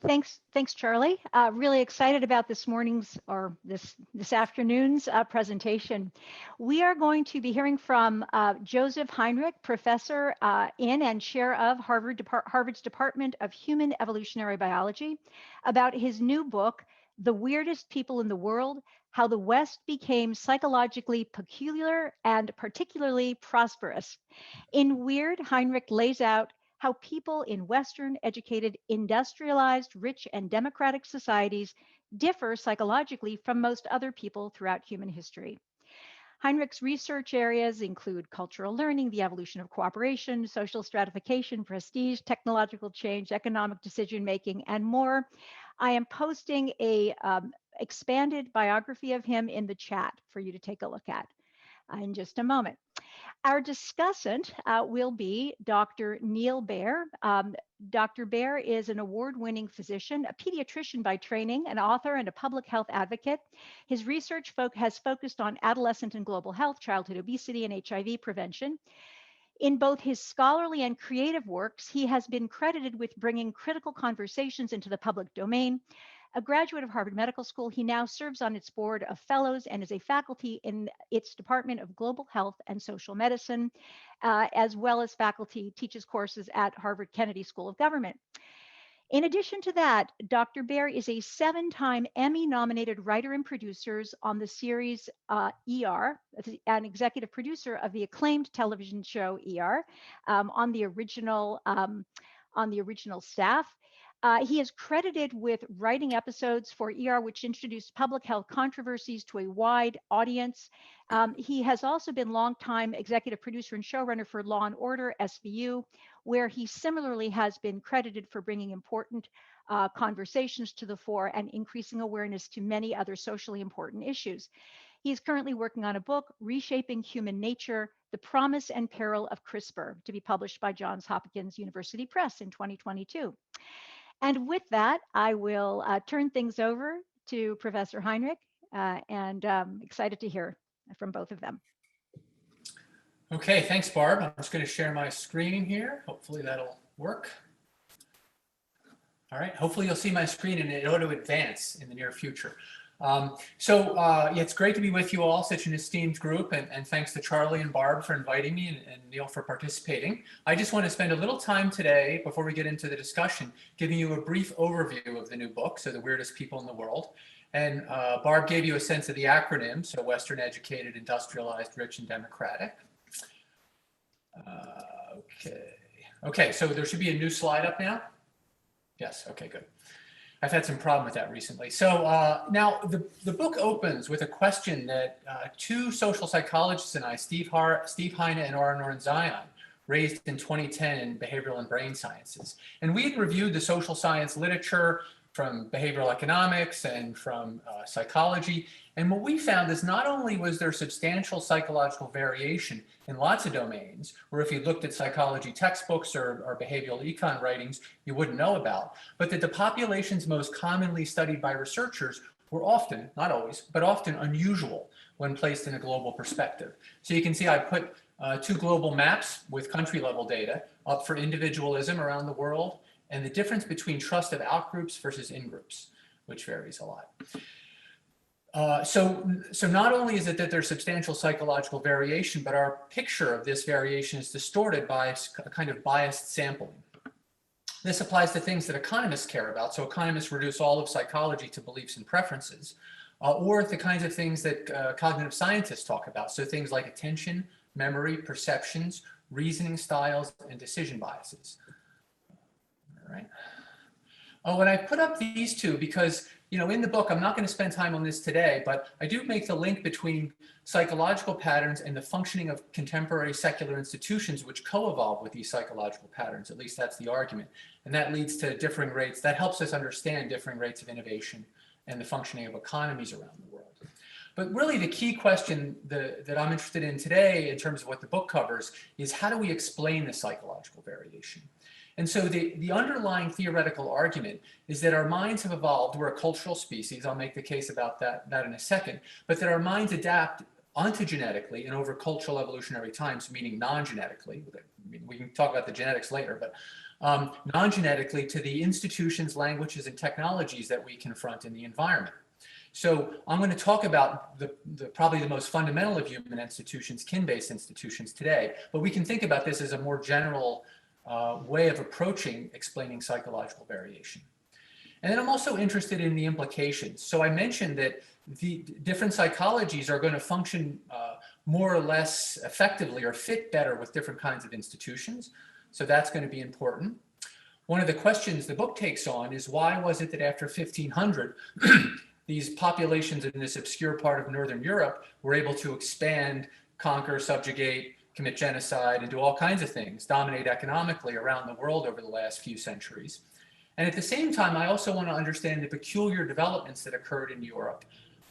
Thanks, Charlie. Really excited about this morning's or this afternoon's presentation. We are going to be hearing from Joseph Henrich, professor in and chair of Harvard's Department of Human Evolutionary Biology, about his new book, The Weirdest People in the World: How the West Became Psychologically Peculiar and Particularly Prosperous. In Weird, Heinrich lays out how people in Western, educated, industrialized, rich, and democratic societies differ psychologically from most other people throughout human history. Heinrich's research areas include cultural learning, the evolution of cooperation, social stratification, prestige, technological change, economic decision making, and more. I am posting a expanded biography of him in the chat for you to take a look at in just a moment. Our discussant will be Dr. Neil Baer. Dr. Baer is an award-winning physician, a pediatrician by training, an author, and a public health advocate. His research has focused on adolescent and global health, childhood obesity, and HIV prevention. In both his scholarly and creative works, he has been credited with bringing critical conversations into the public domain. A graduate of Harvard Medical School, he now serves on its board of fellows and is a faculty in its Department of Global Health and Social Medicine, as well as faculty, teaches courses at Harvard Kennedy School of Government. In addition to that, Dr. Baer is a 7-time Emmy-nominated writer and producer on the series ER, an executive producer of the acclaimed television show ER, on the original staff. He is credited with writing episodes for ER, which introduced public health controversies to a wide audience. He has also been longtime executive producer and showrunner for Law and Order, SVU, where he similarly has been credited for bringing important conversations to the fore and increasing awareness to many other socially important issues. He is currently working on a book, Reshaping Human Nature: The Promise and Peril of CRISPR, to be published by Johns Hopkins University Press in 2022. And with that, I will turn things over to Professor Henrich, and excited to hear from both of them. Okay, thanks, Barb. I'm just going to share my screen here. Hopefully that'll work. All right, hopefully you'll see my screen and it ought to advance in the near future. Yeah, it's great to be with you all, such an esteemed group, and thanks to Charlie and Barb for inviting me and Neil for participating. I just want to spend a little time today, before we get into the discussion, giving you a brief overview of the new book, so The Weirdest People in the World. And Barb gave you a sense of the acronym, so Western, educated, industrialized, rich, and democratic. Okay, so there should be a new slide up now. Yes, okay, good. I've had some problem with that recently. So now the book opens with a question that two social psychologists and I, Steve Heine and Aron Zion, raised in 2010 in Behavioral and Brain Sciences. And we had reviewed the social science literature from behavioral economics and from psychology. And what we found is not only was there substantial psychological variation in lots of domains, where if you looked at psychology textbooks or behavioral econ writings, you wouldn't know about, but that the populations most commonly studied by researchers were often, not always, but often unusual when placed in a global perspective. So you can see I put two global maps with country level data up for individualism around the world, and the difference between trust of outgroups versus in-groups, which varies a lot. So not only is it that there's substantial psychological variation, but our picture of this variation is distorted by a kind of biased sampling. This applies to things that economists care about. So economists reduce all of psychology to beliefs and preferences, or the kinds of things that cognitive scientists talk about. So things like attention, memory, perceptions, reasoning styles, and decision biases. All right. Oh, and I put up these two because, you know, in the book, I'm not going to spend time on this today, but I do make the link between psychological patterns and the functioning of contemporary secular institutions which co-evolve with these psychological patterns. At least that's the argument. And that leads to differing rates. That helps us understand differing rates of innovation and the functioning of economies around the world. But really the key question that I'm interested in today in terms of what the book covers is how do we explain the psychological variation? And so the underlying theoretical argument is that our minds have evolved. We're a cultural species. I'll make the case about that in a second. But that our minds adapt ontogenetically and over cultural evolutionary times, meaning non-genetically. We can talk about the genetics later, but non-genetically to the institutions, languages, and technologies that we confront in the environment. So I'm going to talk about probably the most fundamental of human institutions, kin-based institutions today, but we can think about this as a more general way of approaching explaining psychological variation. And then I'm also interested in the implications. So I mentioned that the different psychologies are going to function more or less effectively or fit better with different kinds of institutions. So that's going to be important. One of the questions the book takes on is why was it that after 1500, these populations in this obscure part of Northern Europe were able to expand, conquer, subjugate, commit genocide, and do all kinds of things, dominate economically around the world over the last few centuries. And at the same time, I also want to understand the peculiar developments that occurred in Europe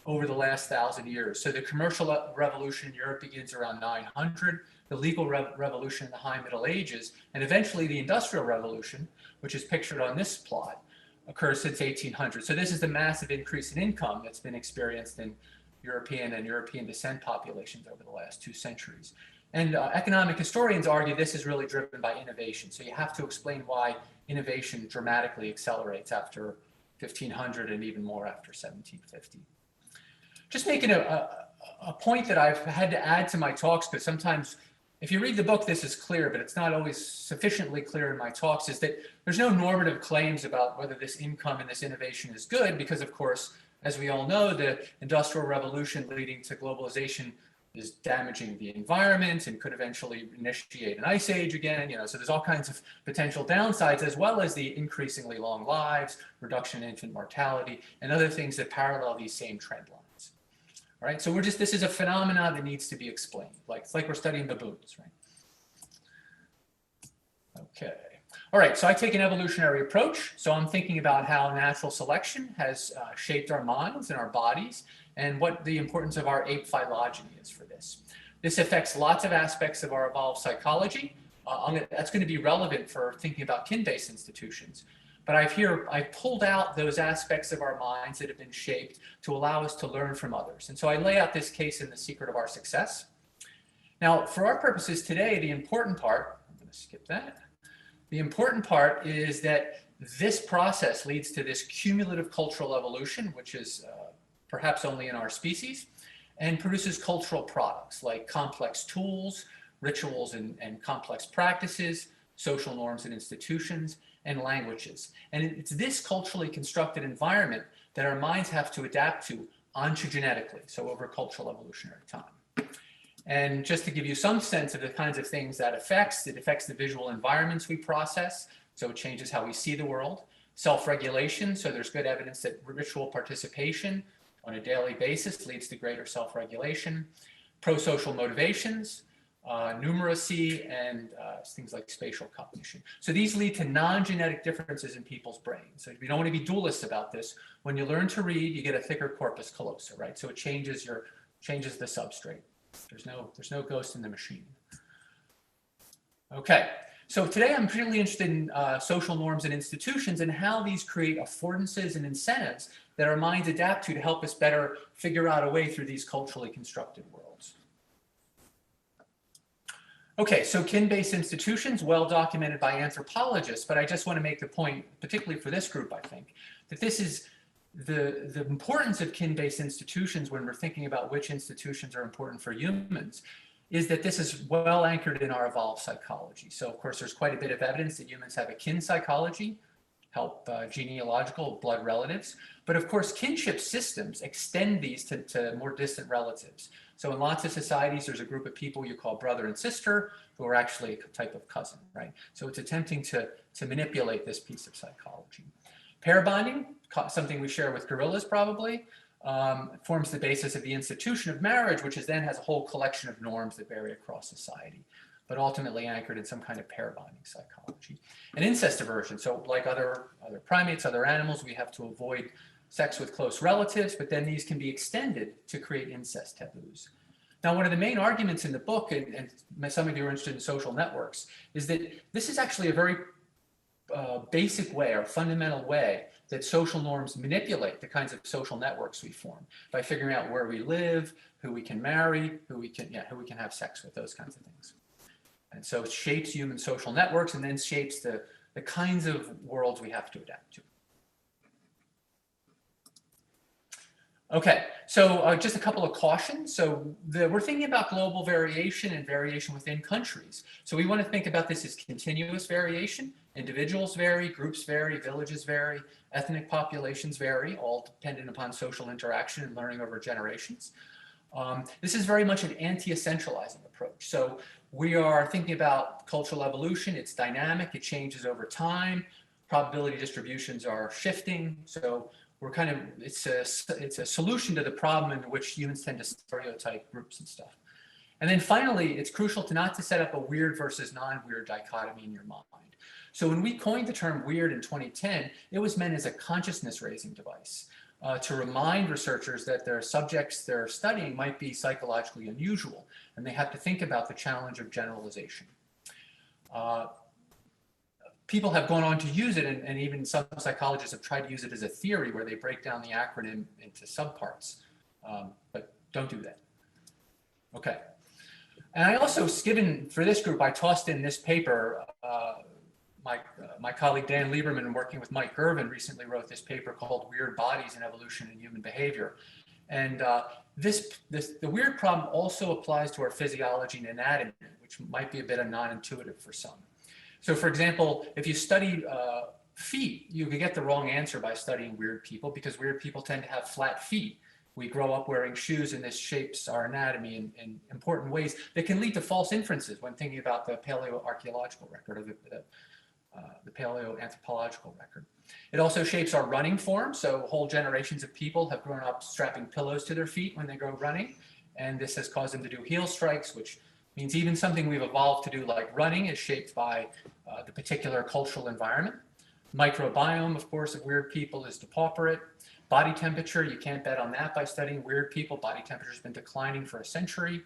over the last 1,000 years. So the commercial revolution in Europe begins around 900, the legal revolution in the High Middle Ages, and eventually the Industrial Revolution, which is pictured on this plot, occurs since 1800. So this is the massive increase in income that's been experienced in European and European descent populations over the last 2 centuries. And economic historians argue this is really driven by innovation. So you have to explain why innovation dramatically accelerates after 1500 and even more after 1750. Just making a point that I've had to add to my talks, because sometimes if you read the book, this is clear, but it's not always sufficiently clear in my talks, is that there's no normative claims about whether this income and this innovation is good, because of course, as we all know, the Industrial Revolution leading to globalization is damaging the environment and could eventually initiate an ice age again. So there's all kinds of potential downsides, as well as the increasingly long lives, reduction in infant mortality, and other things that parallel these same trend lines. All right, so this is a phenomenon that needs to be explained. It's like we're studying baboons, right? Okay. All right, so I take an evolutionary approach. So I'm thinking about how natural selection has shaped our minds and our bodies, and what the importance of our ape phylogeny is for this. This affects lots of aspects of our evolved psychology. That's going to be relevant for thinking about kin-based institutions. But I've pulled out those aspects of our minds that have been shaped to allow us to learn from others. And so I lay out this case in The Secret of Our Success. Now, for our purposes today, the important part, I'm going to skip that. The important part is that this process leads to this cumulative cultural evolution, which is perhaps only in our species, and produces cultural products like complex tools, rituals and complex practices, social norms and institutions, and languages. And it's this culturally constructed environment that our minds have to adapt to ontogenetically, so over cultural evolutionary time. And just to give you some sense of the kinds of things that it affects the visual environments we process, so it changes how we see the world. Self-regulation, so there's good evidence that ritual participation on a daily basis leads to greater self-regulation. Pro-social motivations, numeracy, and things like spatial cognition. So these lead to non-genetic differences in people's brains. So we don't want to be dualist about this. When you learn to read, you get a thicker corpus callosum, right? So it changes the substrate. There's no ghost in the machine. Okay, so today I'm particularly interested in social norms and institutions and how these create affordances and incentives that our minds adapt to help us better figure out a way through these culturally constructed worlds. Okay, so kin-based institutions, well documented by anthropologists, but I just want to make the point, particularly for this group, I think, that this is the importance of kin-based institutions when we're thinking about which institutions are important for humans, is that this is well anchored in our evolved psychology. So of course, there's quite a bit of evidence that humans have a kin psychology, help genealogical blood relatives. But of course, kinship systems extend these to more distant relatives. So in lots of societies, there's a group of people you call brother and sister who are actually a type of cousin, right? So it's attempting to manipulate this piece of psychology. Pair bonding, something we share with gorillas probably, forms the basis of the institution of marriage, which then has a whole collection of norms that vary across society, but ultimately anchored in some kind of pair bonding psychology. And incest aversion, so like other primates, other animals, we have to avoid sex with close relatives, but then these can be extended to create incest taboos. Now, one of the main arguments in the book, and some of you are interested in social networks, is that this is actually a very basic way or fundamental way that social norms manipulate the kinds of social networks we form by figuring out where we live, who we can marry, who we can have sex with, those kinds of things. And so it shapes human social networks and then shapes the the kinds of worlds we have to adapt to. Okay, so just a couple of cautions. So we're thinking about global variation and variation within countries. So we want to think about this as continuous variation. Individuals vary, groups vary, villages vary, ethnic populations vary, all dependent upon social interaction and learning over generations. This is very much an anti-essentializing approach. So we are thinking about cultural evolution. It's dynamic, it changes over time. Probability distributions are shifting. So we're kind of, it's a solution to the problem in which humans tend to stereotype groups and stuff. And then finally, it's crucial not to set up a weird versus non-weird dichotomy in your mind. So when we coined the term weird in 2010, it was meant as a consciousness-raising device to remind researchers that their subjects they're studying might be psychologically unusual, and they have to think about the challenge of generalization. People have gone on to use it, and even some psychologists have tried to use it as a theory where they break down the acronym into subparts, but don't do that. Okay. And I also, for this group, I tossed in this paper. My colleague Dan Lieberman, working with Mike Girvin, recently wrote this paper called Weird Bodies in Evolution and Human Behavior. And the weird problem also applies to our physiology and anatomy, which might be a bit non-intuitive for some. So for example, if you study feet, you can get the wrong answer by studying weird people, because weird people tend to have flat feet. We grow up wearing shoes, and this shapes our anatomy in important ways that can lead to false inferences when thinking about the paleoarchaeological record or the paleoanthropological record. It also shapes our running form. So whole generations of people have grown up strapping pillows to their feet when they go running, and this has caused them to do heel strikes, which means even something we've evolved to do like running is shaped by the particular cultural environment. Microbiome, of course, of weird people is depauperate. Body temperature, you can't bet on that by studying weird people. Body temperature has been declining for a century.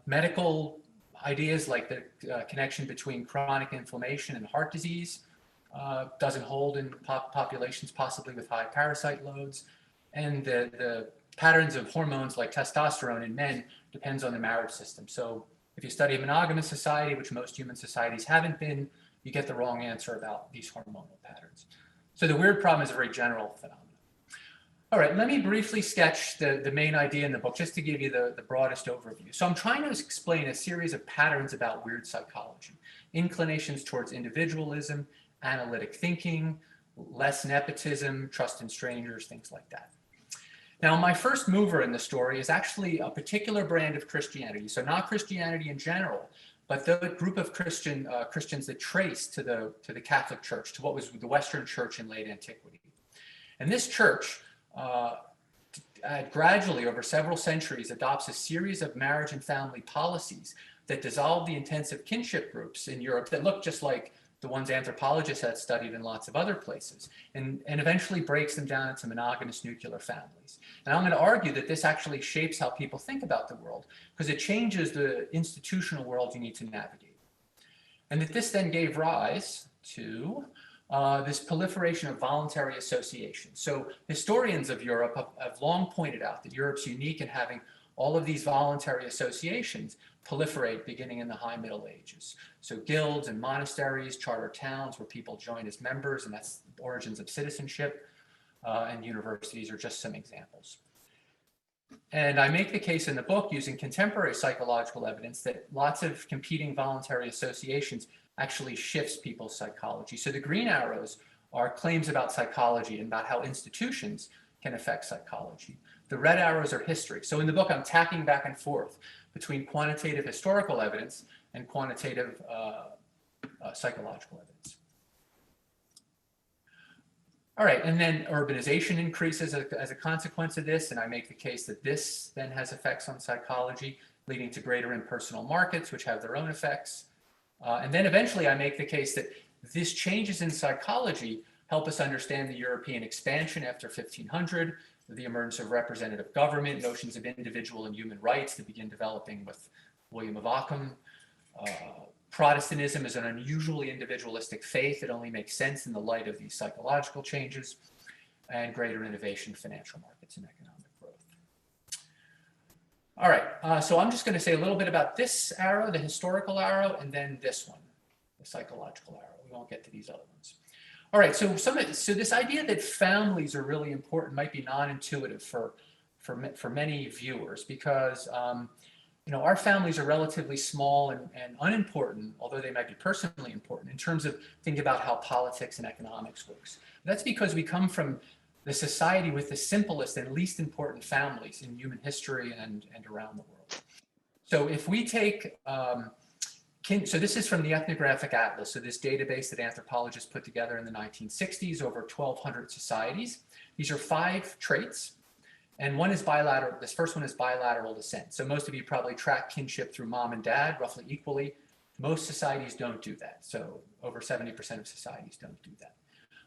Medical ideas like the connection between chronic inflammation and heart disease doesn't hold in populations possibly with high parasite loads. And the patterns of hormones like testosterone in men depends on the marriage system. So if you study a monogamous society, which most human societies haven't been, you get the wrong answer about these hormonal patterns. So the weird problem is a very general phenomenon. All right, let me briefly sketch the main idea in the book, just to give you the broadest overview. So I'm trying to explain a series of patterns about weird psychology, inclinations towards individualism, analytic thinking, less nepotism, trust in strangers, things like that. Now, my first mover in the story is actually a particular brand of Christianity. So not Christianity in general, but the group of Christians that trace to the Catholic Church, to what was the Western Church in late antiquity. And this church gradually, over several centuries, adopts a series of marriage and family policies that dissolve the intensive kinship groups in Europe that look just like the ones anthropologists had studied in lots of other places, and eventually breaks them down into monogamous nuclear families. And I'm going to argue that this actually shapes how people think about the world, because it changes the institutional world you need to navigate. And that this then gave rise to this proliferation of voluntary association. So historians of Europe have long pointed out that Europe's unique in having all of these voluntary associations proliferate beginning in the High Middle Ages. So guilds and monasteries, charter towns where people join as members, and that's the origins of citizenship, and universities are just some examples. And I make the case in the book using contemporary psychological evidence that lots of competing voluntary associations actually shifts people's psychology. So the green arrows are claims about psychology and about how institutions can affect psychology. The red arrows are history. So in the book, I'm tacking back and forth between quantitative historical evidence and quantitative psychological evidence. All right, and then urbanization increases as a consequence of this, and I make the case that this then has effects on psychology, leading to greater impersonal markets, which have their own effects. And then eventually I make the case that these changes in psychology help us understand the European expansion after 1500, the emergence of representative government, notions of individual and human rights that begin developing with William of Ockham. Protestantism is an unusually individualistic faith that only makes sense in the light of these psychological changes, and greater innovation, financial markets, and economic growth. All right, so I'm just going to say a little bit about this arrow, the historical arrow, and then this one, the psychological arrow. won't get to these other ones. All right, so this idea that families are really important might be non-intuitive for many viewers, because our families are relatively small and unimportant, although they might be personally important in terms of thinking about how politics and economics works. That's because we come from the society with the simplest and least important families in human history and around the world. So if we take, so this is from the Ethnographic Atlas, so this database that anthropologists put together in the 1960s, over 1,200 societies. These are 5 traits, and one is bilateral. This first one is bilateral descent. So most of you probably track kinship through mom and dad roughly equally. Most societies don't do that. So over 70% of societies don't do that.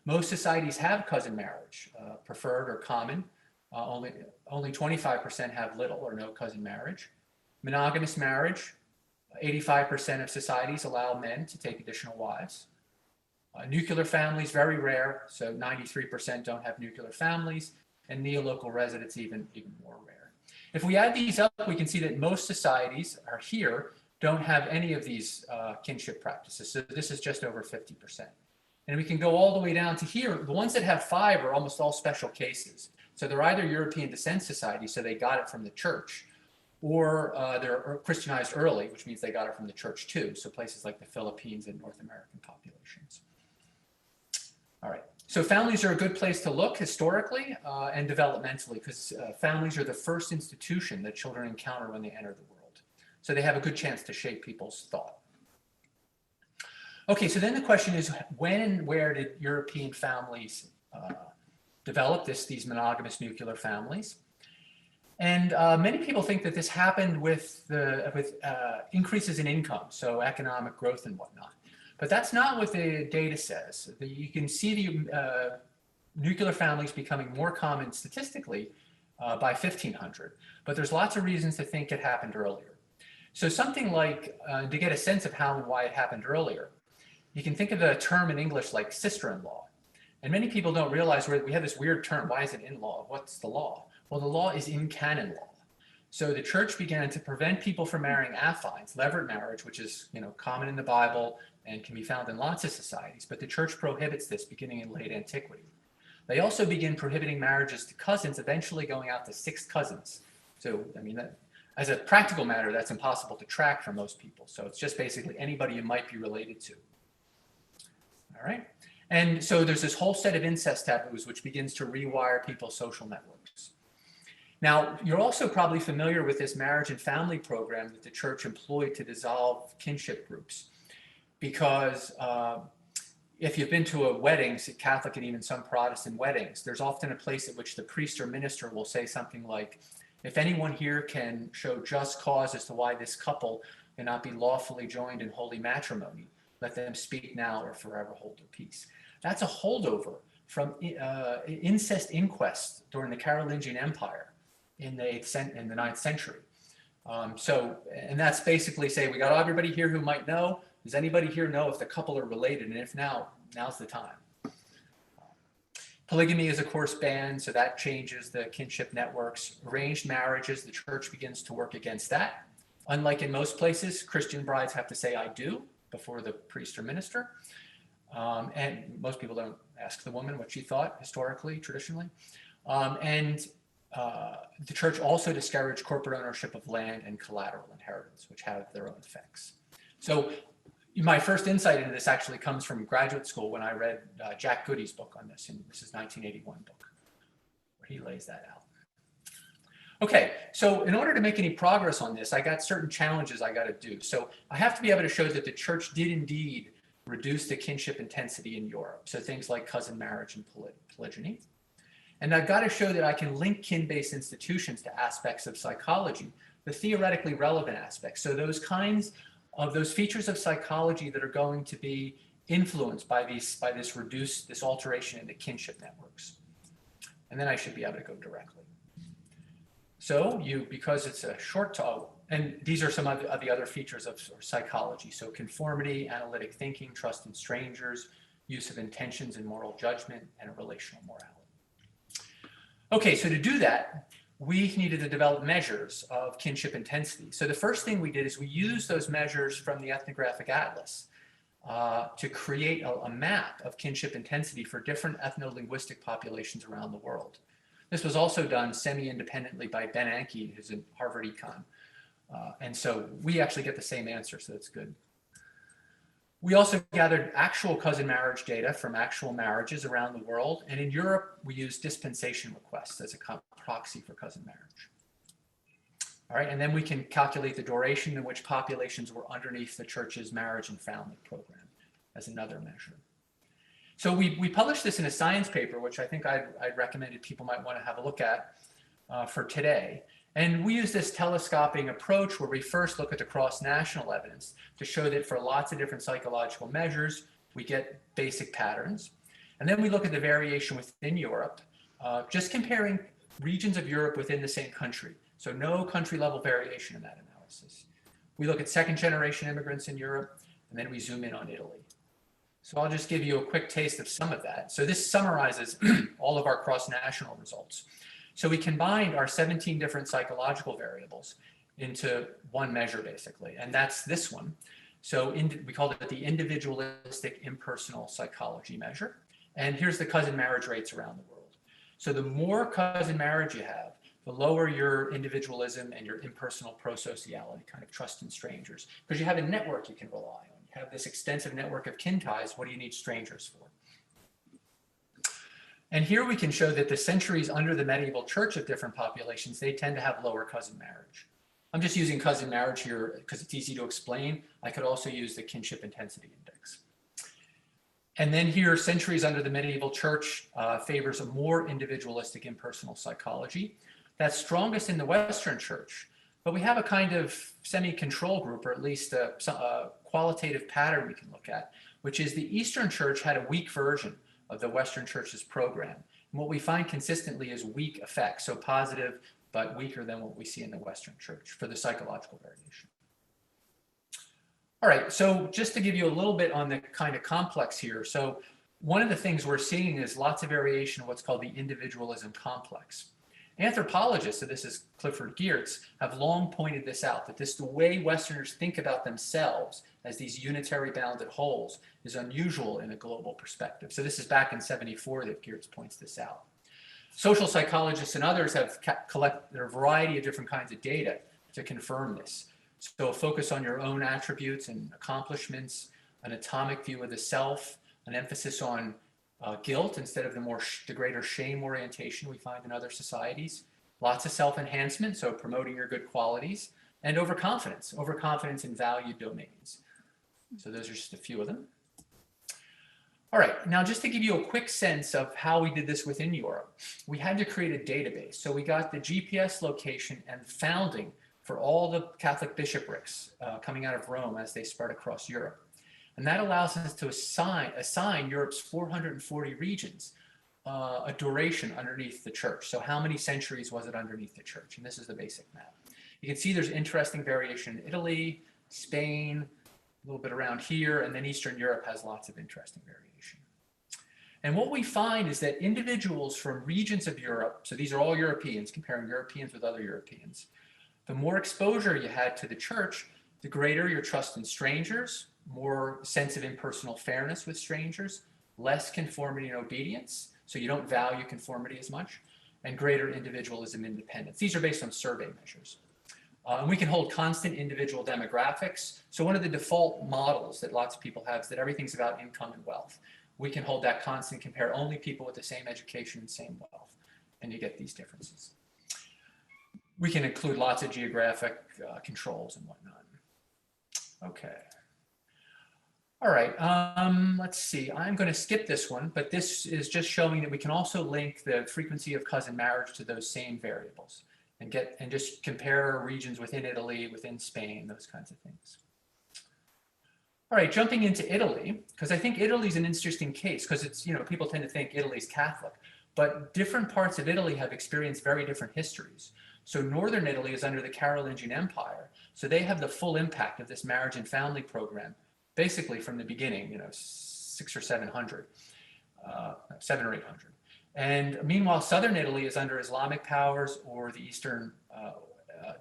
Most societies have cousin marriage, preferred or common. Only 25% have little or no cousin marriage. Monogamous marriage, 85% of societies allow men to take additional wives. Nuclear families, very rare, so 93% don't have nuclear families, and neolocal residence even more rare. If we add these up, we can see that most societies are here don't have any of these kinship practices, so this is just over 50%. And we can go all the way down to here. The ones that have 5 are almost all special cases. So they're either European descent societies, so they got it from the church, or they're Christianized early, which means they got it from the church too. So places like the Philippines and North American populations. All right, so families are a good place to look historically and developmentally, because families are the first institution that children encounter when they enter the world. So they have a good chance to shape people's thought. Okay, so then the question is, when and where did European families develop these monogamous nuclear families? And many people think that this happened with increases in income, so economic growth and whatnot. But that's not what the data says. You can see the nuclear families becoming more common statistically by 1500, but there's lots of reasons to think it happened earlier. So something like, to get a sense of how and why it happened earlier, you can think of a term in English like sister-in-law. And many people don't realize we have this weird term. Why is it in-law? What's the law? Well, the law is in canon law. So the church began to prevent people from marrying affines, levirate marriage, which is common in the Bible and can be found in lots of societies. But the church prohibits this beginning in late antiquity. They also begin prohibiting marriages to cousins, eventually going out to 6 cousins. So, I mean, as a practical matter, that's impossible to track for most people. So it's just basically anybody you might be related to. All right. And so there's this whole set of incest taboos which begins to rewire people's social networks. Now, you're also probably familiar with this marriage and family program that the church employed to dissolve kinship groups. Because if you've been to a wedding, Catholic and even some Protestant weddings, there's often a place at which the priest or minister will say something like, if anyone here can show just cause as to why this couple cannot be lawfully joined in holy matrimony, let them speak now or forever hold their peace. That's a holdover from incest inquests during the Carolingian Empire in the 9th century. And that's basically say, we got everybody here who might know. Does anybody here know if the couple are related? And if now's the time. Polygamy is, of course, banned, so that changes the kinship networks. Arranged marriages, the church begins to work against that. Unlike in most places, Christian brides have to say, I do, before the priest or minister. And most people don't ask the woman what she thought historically, traditionally. The church also discouraged corporate ownership of land and collateral inheritance, which have their own effects. So my first insight into this actually comes from graduate school when I read Jack Goody's book on this, and this is 1981 book, where he lays that out. Okay, so in order to make any progress on this, I got certain challenges I got to do. So I have to be able to show that the church did indeed reduce the kinship intensity in Europe. So things like cousin marriage and polygyny. And I've got to show that I can link kin-based institutions to aspects of psychology, the theoretically relevant aspects. So those features of psychology that are going to be influenced by this alteration in the kinship networks. And then I should be able to go directly. So because it's a short talk, and these are some of the other features of psychology. So conformity, analytic thinking, trust in strangers, use of intentions and moral judgment, and a relational morality. Okay, so to do that, we needed to develop measures of kinship intensity. So the first thing we did is we used those measures from the Ethnographic Atlas. to create a map of kinship intensity for different ethno-linguistic populations around the world. This was also done semi-independently by Ben Anke, who's in Harvard Econ. And so we actually get the same answer, so that's good. We also gathered actual cousin marriage data from actual marriages around the world. And in Europe, we use dispensation requests as a proxy for cousin marriage. All right, and then we can calculate the duration in which populations were underneath the church's marriage and family program as another measure. So we published this in a science paper, which I think I'd recommended people might want to have a look at for today. And we use this telescoping approach where we first look at the cross-national evidence to show that for lots of different psychological measures, we get basic patterns. And then we look at the variation within Europe, just comparing regions of Europe within the same country. So no country level variation in that analysis. We look at second generation immigrants in Europe, and then we zoom in on Italy. So I'll just give you a quick taste of some of that. So this summarizes all of our cross-national results. So we combined our 17 different psychological variables into one measure, basically, and that's this one. So we called it the individualistic impersonal psychology measure. And here's the cousin marriage rates around the world. So the more cousin marriage you have, the lower your individualism and your impersonal prosociality, kind of trust in strangers, because you have a network you can rely on. You have this extensive network of kin ties. What do you need strangers for? And here we can show that the centuries under the medieval church of different populations, they tend to have lower cousin marriage. I'm just using cousin marriage here because it's easy to explain. I could also use the kinship intensity index. And then here, centuries under the medieval church favors a more individualistic impersonal psychology. That's strongest in the Western church, but we have a kind of semi-control group, or at least a qualitative pattern we can look at, which is the Eastern church had a weak version of the Western church's program. And what we find consistently is weak effects, so positive, but weaker than what we see in the Western church for the psychological variation. All right, so just to give you a little bit on the kind of complex here. So one of the things we're seeing is lots of variation in what's called the individualism complex. Anthropologists, so this is Clifford Geertz, have long pointed this out, that the way Westerners think about themselves as these unitary bounded wholes is unusual in a global perspective. So this is back in '74 that Geertz points this out. Social psychologists and others have collected a variety of different kinds of data to confirm this. So a focus on your own attributes and accomplishments, an atomic view of the self, an emphasis on guilt instead of the greater shame orientation we find in other societies, lots of self-enhancement, so promoting your good qualities, and overconfidence in valued domains. So those are just a few of them. All right, now just to give you a quick sense of how we did this within Europe, we had to create a database. So we got the GPS location and founding for all the Catholic bishoprics coming out of Rome as they spread across Europe. And that allows us to assign Europe's 440 regions a duration underneath the church. So how many centuries was it underneath the church? And this is the basic map. You can see there's interesting variation in Italy, Spain, a little bit around here, and then Eastern Europe has lots of interesting variation. And what we find is that individuals from regions of Europe, so these are all Europeans, comparing Europeans with other Europeans, the more exposure you had to the church, the greater your trust in strangers, more sense of impersonal fairness with strangers, less conformity and obedience, so you don't value conformity as much, and greater individualism and independence. These are based on survey measures. And we can hold constant individual demographics. So one of the default models that lots of people have is that everything's about income and wealth. We can hold that constant, compare only people with the same education and same wealth, and you get these differences. We can include lots of geographic controls and whatnot. Okay. All right, let's see. I'm going to skip this one, but this is just showing that we can also link the frequency of cousin marriage to those same variables and just compare regions within Italy, within Spain, those kinds of things. All right, jumping into Italy, because I think Italy is an interesting case because it's, people tend to think Italy's Catholic, but different parts of Italy have experienced very different histories. So Northern Italy is under the Carolingian Empire, so they have the full impact of this marriage and family program basically from the beginning, 600 or 700, 700 or 800. And meanwhile, Southern Italy is under Islamic powers or the Eastern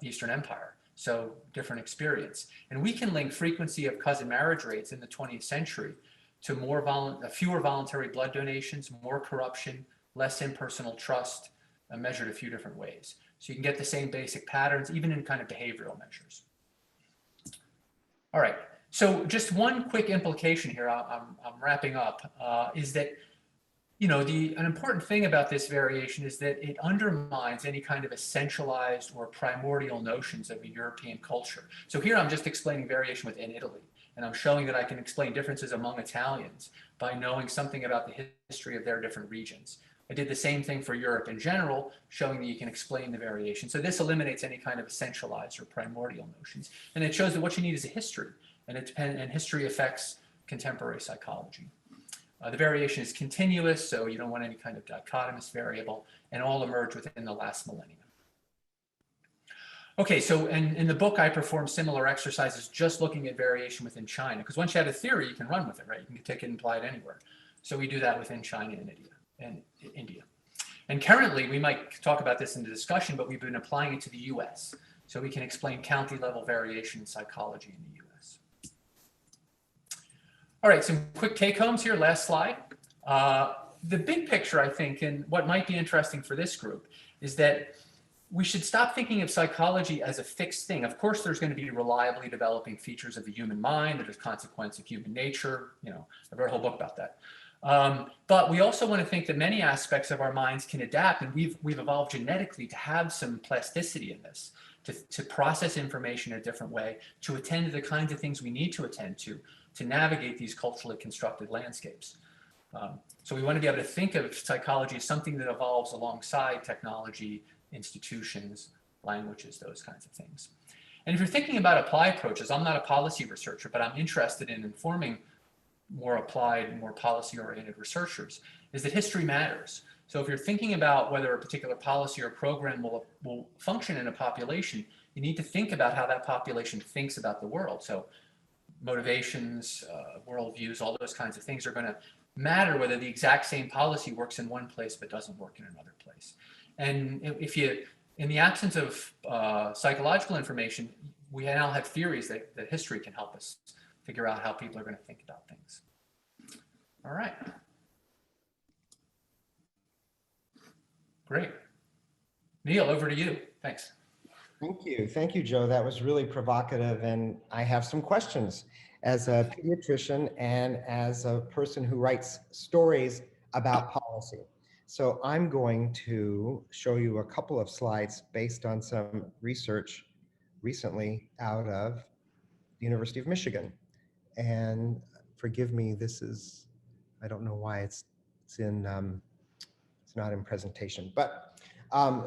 Empire. So different experience. And we can link frequency of cousin marriage rates in the 20th century to fewer voluntary blood donations, more corruption, less impersonal trust, measured a few different ways. So you can get the same basic patterns, even in kind of behavioral measures. All right, so just one quick implication here, I'm wrapping up, is that an important thing about this variation is that it undermines any kind of essentialized or primordial notions of a European culture. So here I'm just explaining variation within Italy, and I'm showing that I can explain differences among Italians by knowing something about the history of their different regions. I did the same thing for Europe in general, showing that you can explain the variation. So this eliminates any kind of essentialized or primordial notions, and it shows that what you need is a history, and history affects contemporary psychology. The variation is continuous, so you don't want any kind of dichotomous variable, and all emerge within the last millennium. Okay, so in the book, I perform similar exercises just looking at variation within China, because once you have a theory, you can run with it, right? You can take it and apply it anywhere. So we do that within China and India. And currently, we might talk about this in the discussion, but we've been applying it to the US. So we can explain county-level variation in psychology in the US. All right, some quick take-homes here, last slide. The big picture, I think, and what might be interesting for this group is that we should stop thinking of psychology as a fixed thing. Of course, there's going to be reliably developing features of the human mind that is a consequence of human nature. I wrote a whole book about that. But we also want to think that many aspects of our minds can adapt, and we've evolved genetically to have some plasticity in this, to process information in a different way, to attend to the kinds of things we need to attend to navigate these culturally constructed landscapes. So we want to be able to think of psychology as something that evolves alongside technology, institutions, languages, those kinds of things. And if you're thinking about applied approaches, I'm not a policy researcher, but I'm interested in informing more applied, more policy-oriented researchers, is that history matters. So if you're thinking about whether a particular policy or program will function in a population, you need to think about how that population thinks about the world. So motivations, worldviews, all those kinds of things are going to matter whether the exact same policy works in one place but doesn't work in another place. And if in the absence of psychological information, we now have theories that history can help us figure out how people are going to think about things. All right. Great. Neil, over to you. Thanks. Thank you, Joe. That was really provocative, and I have some questions. As a pediatrician and as a person who writes stories about policy. So I'm going to show you a couple of slides based on some research recently out of the University of Michigan. And forgive me, I don't know why it's not in presentation, but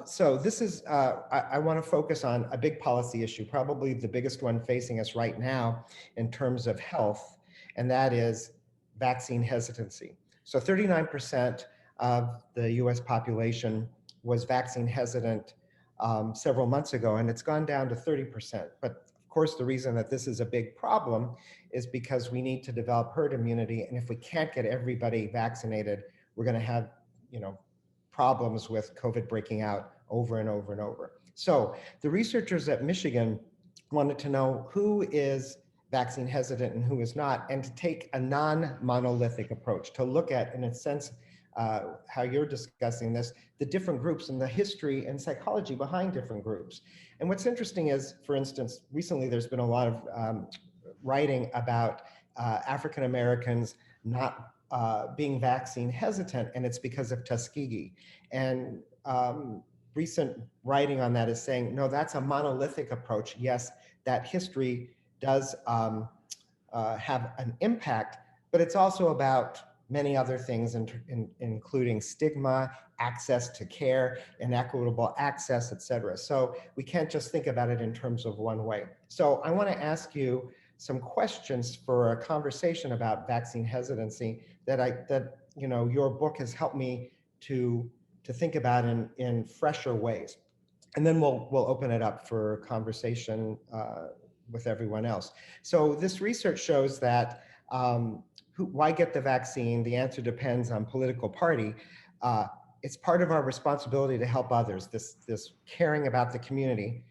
so this is, I want to focus on a big policy issue, probably the biggest one facing us right now in terms of health, and that is vaccine hesitancy. So 39% of the US population was vaccine hesitant several months ago, and it's gone down to 30%. But of course, the reason that this is a big problem is because we need to develop herd immunity, and if we can't get everybody vaccinated, we're going to have, problems with COVID breaking out over and over and over. So the researchers at Michigan wanted to know who is vaccine hesitant and who is not, and to take a non-monolithic approach, to look at, in a sense, how you're discussing this, the different groups and the history and psychology behind different groups. And what's interesting is, for instance, recently there's been a lot of writing about African Americans not being vaccine hesitant, and it's because of Tuskegee. And recent writing on that is saying, no, that's a monolithic approach. Yes, that history does have an impact, but it's also about many other things, including stigma, access to care, inequitable access, et cetera. So we can't just think about it in terms of one way. So I want to ask you some questions for a conversation about vaccine hesitancy that your book has helped me to think about in fresher ways. And then we'll open it up for conversation with everyone else. So this research shows that why get the vaccine? The answer depends on political party. It's part of our responsibility to help others, this caring about the community.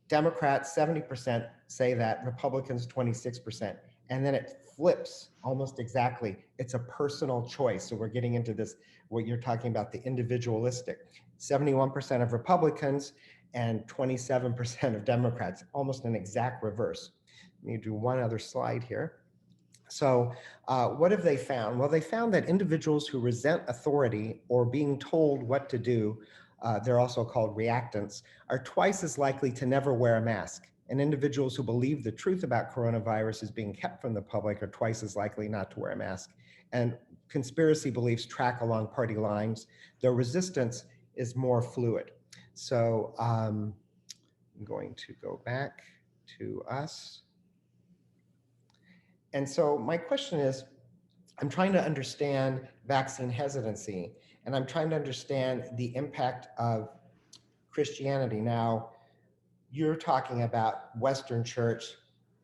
Democrats, 70% say that, Republicans, 26%. And then it flips almost exactly. It's a personal choice. So we're getting into this, what you're talking about, the individualistic. 71% of Republicans and 27% of Democrats, almost an exact reverse. Let me do one other slide here. So what have they found? Well, they found that individuals who resent authority or being told what to do, they're also called reactants, are twice as likely to never wear a mask. And individuals who believe the truth about coronavirus is being kept from the public are twice as likely not to wear a mask. And conspiracy beliefs track along party lines, though resistance is more fluid. So I'm going to go back to us. And so my question is, I'm trying to understand vaccine hesitancy, and I'm trying to understand the impact of Christianity. Now, you're talking about Western church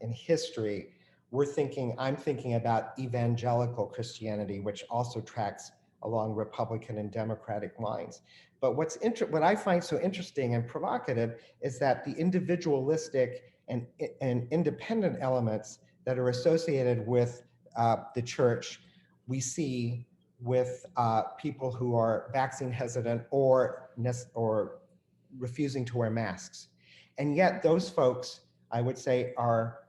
and history. I'm thinking about evangelical Christianity, which also tracks along Republican and Democratic lines. But what I find so interesting and provocative is that the individualistic and independent elements that are associated with the church, we see with people who are vaccine hesitant or refusing to wear masks. And yet those folks, I would say, are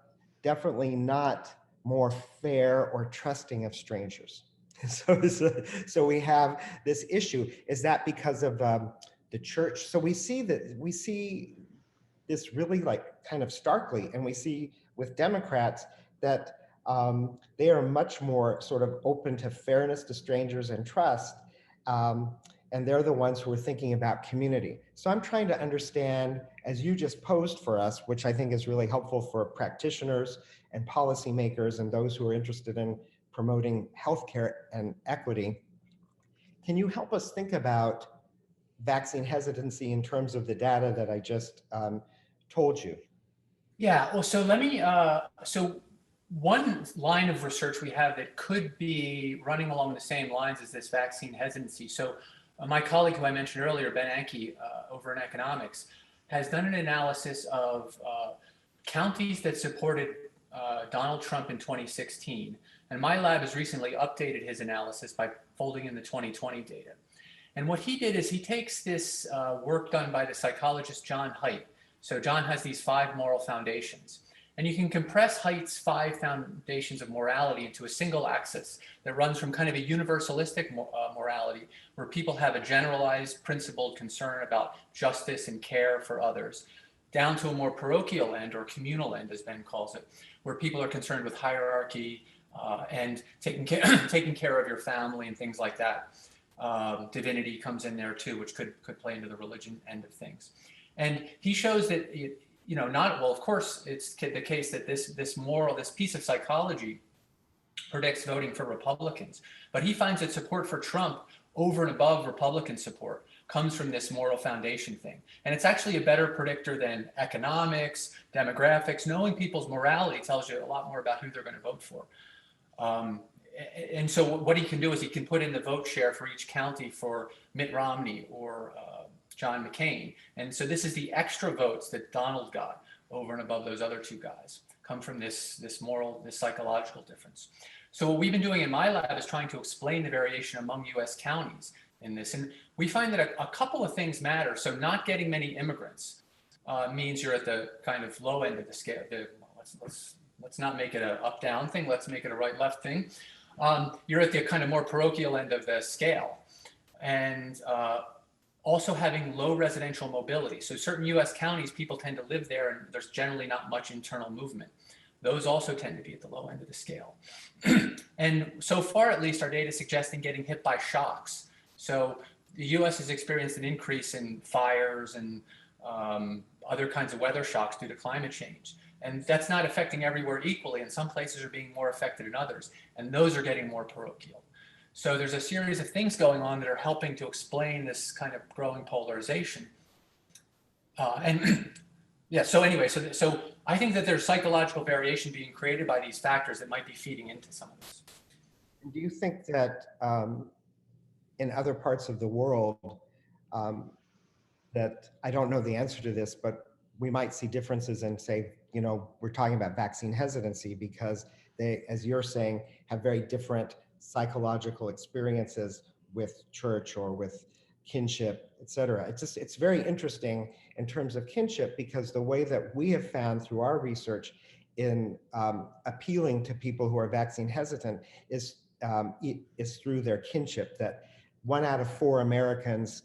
definitely not more fair or trusting of strangers. So we have this issue. Is that because of the church? So we see this really like kind of starkly, and we see with Democrats that they are much more sort of open to fairness to strangers and trust. And they're the ones who are thinking about community. So I'm trying to understand, as you just posed for us, which I think is really helpful for practitioners and policymakers and those who are interested in promoting healthcare and equity. Can you help us think about vaccine hesitancy in terms of the data that I just told you? Yeah, well, so let me, so one line of research we have that could be running along the same lines as this vaccine hesitancy. So my colleague who I mentioned earlier, Ben Anke, over in economics, has done an analysis of counties that supported Donald Trump in 2016. And my lab has recently updated his analysis by folding in the 2020 data. And what he did is he takes this work done by the psychologist John Haidt. So John has these 5 moral foundations. And you can compress Haidt's 5 foundations of morality into a single axis that runs from kind of a universalistic morality, where people have a generalized, principled concern about justice and care for others, down to a more parochial end, or communal end, as Ben calls it, where people are concerned with hierarchy and taking care of your family and things like that. Divinity comes in there too, which could play into the religion end of things. And he shows that, of course, it's the case that this piece of psychology predicts voting for Republicans. But he finds that support for Trump over and above Republican support comes from this moral foundation thing. And it's actually a better predictor than economics, demographics. Knowing people's morality tells you a lot more about who they're going to vote for. And so what he can do is he can put in the vote share for each county for Mitt Romney or John McCain. And so this is the extra votes that Donald got over and above those other 2 guys come from this psychological difference. So what we've been doing in my lab is trying to explain the variation among US counties in this. And we find that a couple of things matter. So not getting many immigrants means you're at the kind of low end of the scale. Let's not make it an up-down thing. Let's make it a right-left thing. You're at the kind of more parochial end of the scale. And also having low residential mobility. So certain US counties, people tend to live there and there's generally not much internal movement. Those also tend to be at the low end of the scale. And so far, at least, our data is suggesting getting hit by shocks. So the US has experienced an increase in fires and other kinds of weather shocks due to climate change. And that's not affecting everywhere equally. And some places are being more affected than others. And those are getting more parochial. So there's a series of things going on that are helping to explain this kind of growing polarization. So I think that there's psychological variation being created by these factors that might be feeding into some of this. Do you think that in other parts of the world, that I don't know the answer to this, but we might see differences in, say, we're talking about vaccine hesitancy because they, as you're saying, have very different psychological experiences with church or with kinship, et cetera. It's very interesting in terms of kinship, because the way that we have found through our research in appealing to people who are vaccine hesitant is through their kinship. That 1 out of 4 Americans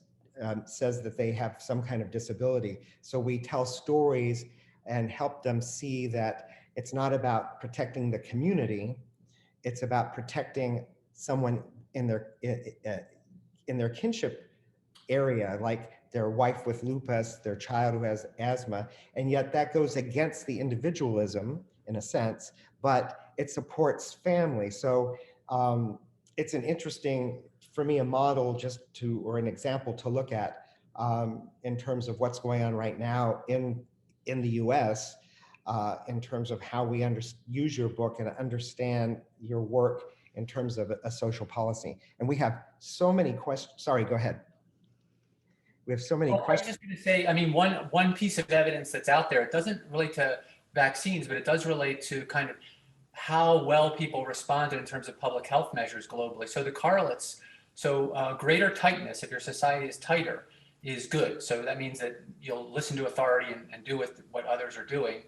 says that they have some kind of disability. So we tell stories and help them see that it's not about protecting the community, it's about protecting someone in their kinship area, like their wife with lupus, their child who has asthma, and yet that goes against the individualism in a sense, but it supports family. So it's an interesting, for me, a model or an example to look at in terms of what's going on right now in the US, in terms of how we use your book and understand your work in terms of a social policy. And we have so many questions. Sorry, go ahead. We have so many questions. I was just going to say, I mean, one piece of evidence that's out there, it doesn't relate to vaccines, but it does relate to kind of how well people responded in terms of public health measures globally. So the correlates, greater tightness, if your society is tighter, is good. So that means that you'll listen to authority and do what others are doing.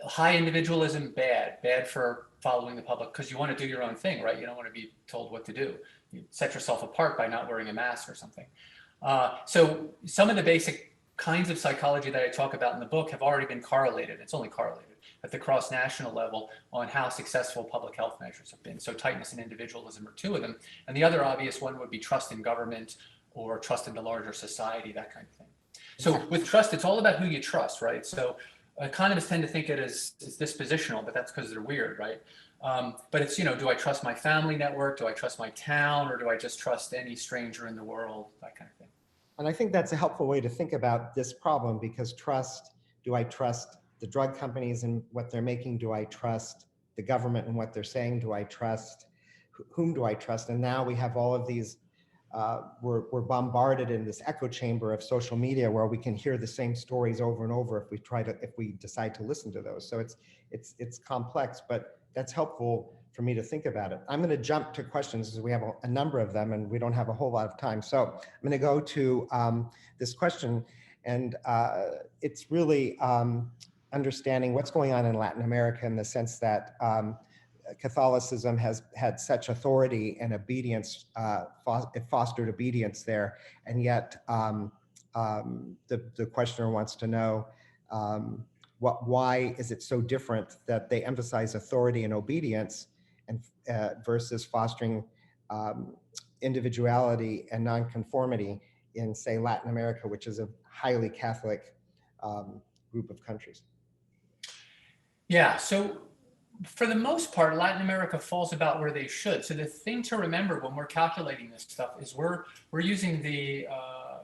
High individualism, bad for following the public, because you want to do your own thing, right? You don't want to be told what to do. You set yourself apart by not wearing a mask or something. So some of the basic kinds of psychology that I talk about in the book have already been correlated. It's only correlated at the cross-national level on how successful public health measures have been. So tightness and individualism are 2 of them. And the other obvious one would be trust in government or trust in the larger society, that kind of thing. So with trust, it's all about who you trust, right? So economists tend to think it as dispositional, but that's because they're weird, right? But it's, do I trust my family network? Do I trust my town? Or do I just trust any stranger in the world? That kind of thing. And I think that's a helpful way to think about this problem, because do I trust the drug companies and what they're making? Do I trust the government and what they're saying? Do I trust, whom do I trust? And now we have all of these, we're bombarded in this echo chamber of social media where we can hear the same stories over and over if we decide to listen to those. So it's complex, but that's helpful for me to think about it. I'm going to jump to questions because we have a number of them and we don't have a whole lot of time. So I'm going to go to this question, and it's really understanding what's going on in Latin America, in the sense that Catholicism has had such authority and obedience, it fostered obedience there, and yet the questioner wants to know why is it so different that they emphasize authority and obedience and versus fostering individuality and nonconformity in, say, Latin America, which is a highly Catholic group of countries? Yeah, so for the most part, Latin America falls about where they should. So the thing to remember when we're calculating this stuff is we're using the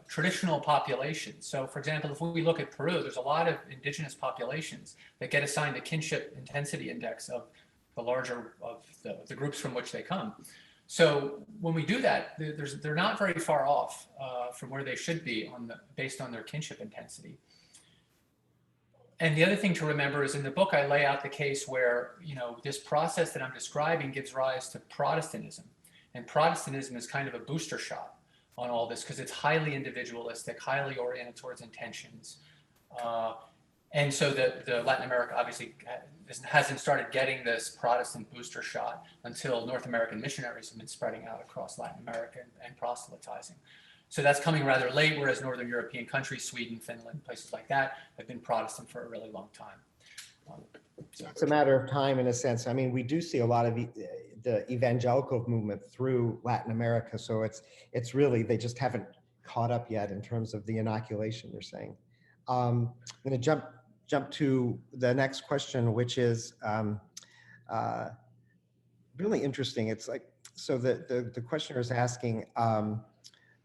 traditional population. So for example, if we look at Peru, there's a lot of indigenous populations that get assigned a kinship intensity index of the larger of the groups from which they come. So when we do that, they're not very far off from where they should be based on their kinship intensity. And the other thing to remember is in the book, I lay out the case where, this process that I'm describing gives rise to Protestantism. And Protestantism is kind of a booster shot on all this because it's highly individualistic, highly oriented towards intentions. And so the Latin America obviously hasn't started getting this Protestant booster shot until North American missionaries have been spreading out across Latin America and proselytizing. So that's coming rather late, whereas Northern European countries, Sweden, Finland, places like that, have been Protestant for a really long time. So it's a matter of time in a sense. I mean, we do see a lot of the evangelical movement through Latin America. So it's really, they just haven't caught up yet in terms of the inoculation, you're saying. I'm going to jump to the next question, which is really interesting. It's like, so the questioner is asking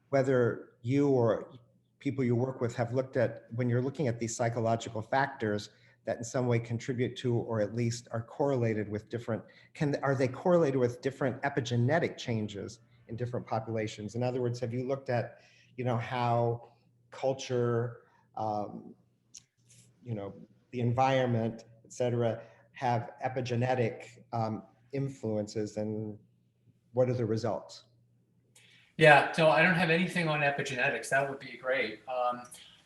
whether you or people you work with have looked at, when you're looking at these psychological factors that in some way contribute to, or at least are correlated with different, are they correlated with different epigenetic changes in different populations? In other words, have you looked at, how culture, the environment, et cetera, have epigenetic influences, and what are the results? Yeah, so I don't have anything on epigenetics. That would be great.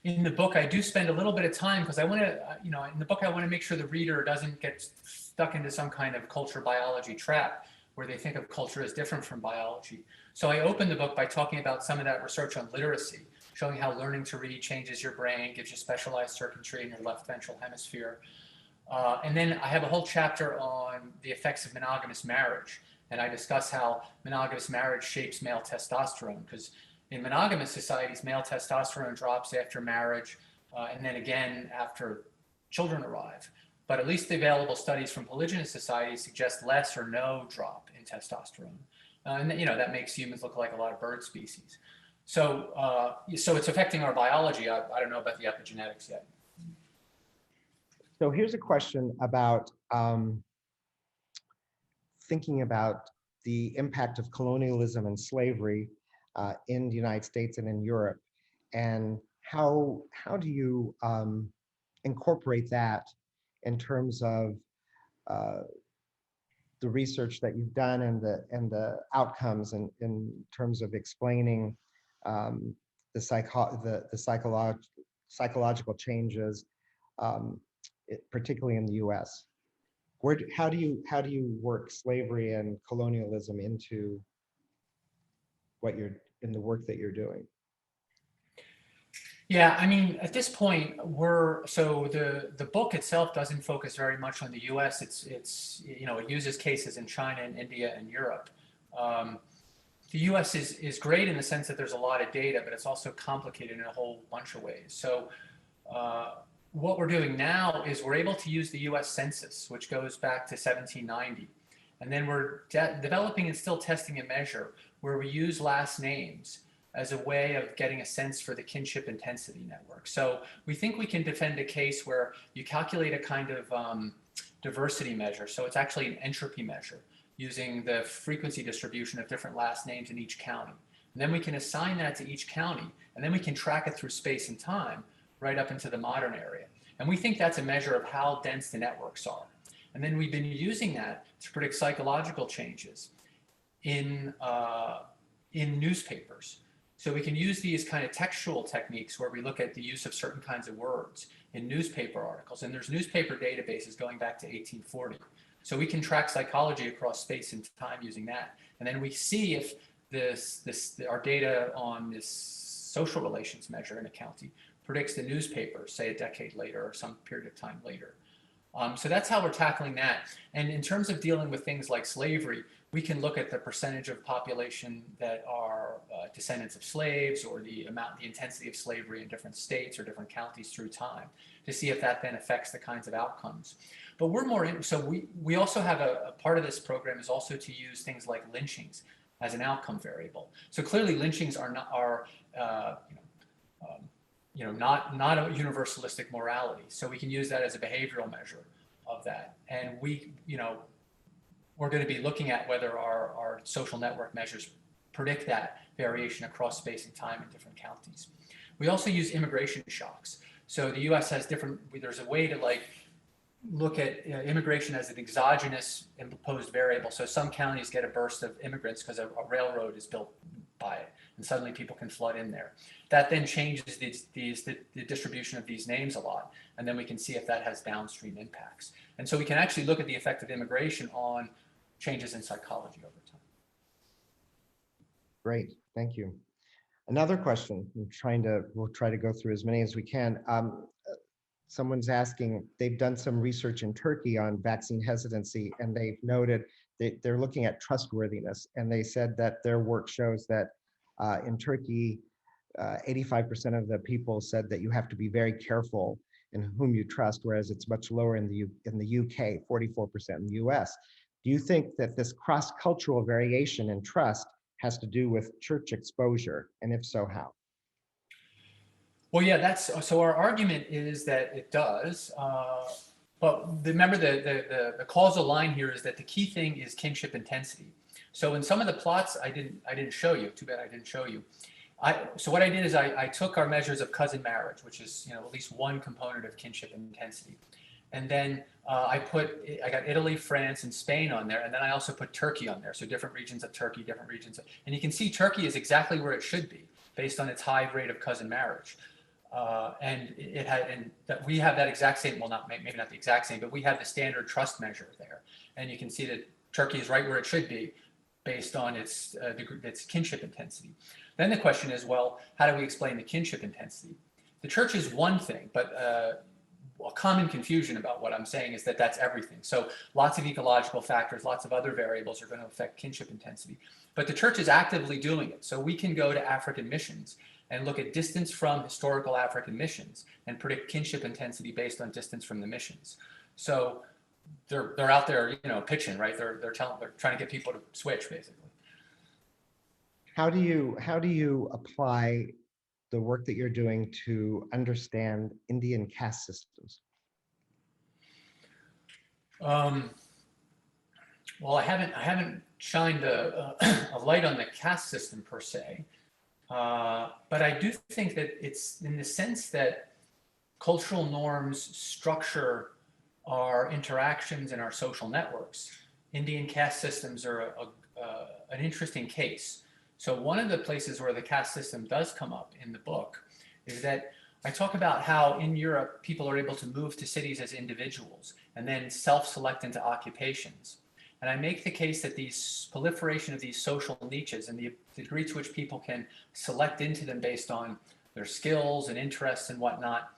In the book, I do spend a little bit of time because I want to, in the book, I want to make sure the reader doesn't get stuck into some kind of culture biology trap where they think of culture as different from biology. So I open the book by talking about some of that research on literacy, showing how learning to read changes your brain, gives you specialized circuitry in your left ventral hemisphere. And then I have a whole chapter on the effects of monogamous marriage. And I discuss how monogamous marriage shapes male testosterone, because in monogamous societies, male testosterone drops after marriage and then again after children arrive. But at least the available studies from polygynous societies suggest less or no drop in testosterone. And that makes humans look like a lot of bird species. So, so it's affecting our biology. I don't know about the epigenetics yet. So here's a question about thinking about the impact of colonialism and slavery in the United States and in Europe, and how do you incorporate that in terms of the research that you've done and the outcomes in terms of explaining the psychological changes, particularly in the U.S. How do you work slavery and colonialism into the work that you're doing? Yeah, I mean, at this point, the book itself doesn't focus very much on the U.S. It uses cases in China and India and Europe. The U.S. is great in the sense that there's a lot of data, but it's also complicated in a whole bunch of ways. So what we're doing now is we're able to use the U.S. Census, which goes back to 1790, and then we're developing and still testing a measure where we use last names as a way of getting a sense for the kinship intensity network. So we think we can defend a case where you calculate a kind of diversity measure. So it's actually an entropy measure using the frequency distribution of different last names in each county. And then we can assign that to each county, and then we can track it through space and time right up into the modern area. And we think that's a measure of how dense the networks are. And then we've been using that to predict psychological changes in newspapers. So we can use these kind of textual techniques where we look at the use of certain kinds of words in newspaper articles. And there's newspaper databases going back to 1840. So we can track psychology across space and time using that. And then we see if our data on this social relations measure in a county predicts the newspaper, say a decade later or some period of time later. So that's how we're tackling that. And in terms of dealing with things like slavery, we can look at the percentage of population that are descendants of slaves, or the intensity of slavery in different states or different counties through time, to see if that then affects the kinds of outcomes. But we also have a part of this program is also to use things like lynchings as an outcome variable. So clearly lynchings are not not a universalistic morality. So we can use that as a behavioral measure of that. And we're going to be looking at whether our social network measures predict that variation across space and time in different counties. We also use immigration shocks. So the US has there's a way to look at immigration as an exogenous imposed variable. So some counties get a burst of immigrants because a railroad is built by it, and suddenly people can flood in there. That then changes the distribution of these names a lot, and then we can see if that has downstream impacts. And so we can actually look at the effect of immigration on changes in psychology over time. Great, thank you. Another question, we'll try to go through as many as we can. Someone's asking, they've done some research in Turkey on vaccine hesitancy, and they've noted that they're looking at trustworthiness. And they said that their work shows that in Turkey, 85% of the people said that you have to be very careful in whom you trust, whereas it's much lower in the UK, 44% in the US. Do you think that this cross-cultural variation in trust has to do with church exposure? And if so, how? Well, yeah, so our argument is that it does, but remember the causal line here is that the key thing is kinship intensity. So in some of the plots I didn't show you, too bad I didn't show you, So what I did is I took our measures of cousin marriage, which is at least one component of kinship intensity, and then I got Italy, France, and Spain on there, and then I also put Turkey on there. So different regions of Turkey, different regions, and you can see Turkey is exactly where it should be based on its high rate of cousin marriage, and that we have that exact same. Well, maybe not the exact same, but we have the standard trust measure there, and you can see that Turkey is right where it should be based on its kinship intensity. Then the question is, well, how do we explain the kinship intensity? The church is one thing, but a common confusion about what I'm saying is that that's everything. So lots of ecological factors, lots of other variables are going to affect kinship intensity. But the church is actively doing it. So we can go to African missions and look at distance from historical African missions and predict kinship intensity based on distance from the missions. So they're out there, pitching, right? They're trying to get people to switch, basically. How do you apply the work that you're doing to understand Indian caste systems? Well, I haven't shined a light on the caste system per se, but I do think that it's in the sense that cultural norms structure our interactions and our social networks. Indian caste systems are an interesting case. So one of the places where the caste system does come up in the book is that I talk about how in Europe, people are able to move to cities as individuals and then self-select into occupations. And I make the case that these proliferation of these social niches and the degree to which people can select into them based on their skills and interests and whatnot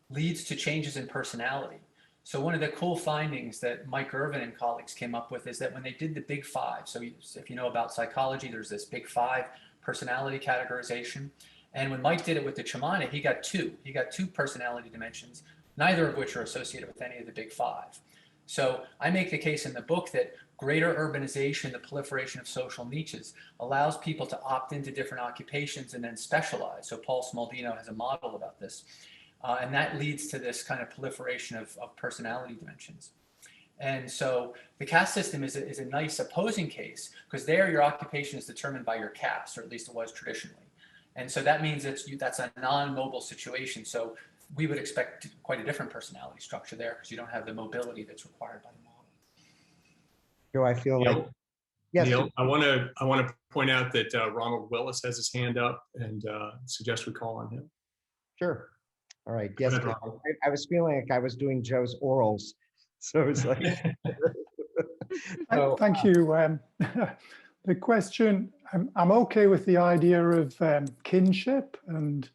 leads to changes in personality. So one of the cool findings that Mike Irvin and colleagues came up with is that when they did the Big Five, so if you know about psychology, there's this Big Five personality categorization. And when Mike did it with the Chamana, he got two personality dimensions, neither of which are associated with any of the Big Five. So I make the case in the book that greater urbanization, the proliferation of social niches, allows people to opt into different occupations and then specialize. So Paul Smaldino has a model about this. And that leads to this kind of proliferation of personality dimensions. And so the caste system is a nice opposing case because there your occupation is determined by your caste, or at least it was traditionally. And so that means that's a non-mobile situation. So we would expect quite a different personality structure there because you don't have the mobility that's required by the model. Joe, I feel like, yes. Neil, I want to point out that Ronald Willis has his hand up and suggest we call on him. Sure. All right. Yes, I was feeling like I was doing Joe's orals. So it's like. Thank you. The question, I'm okay with the idea of kinship, and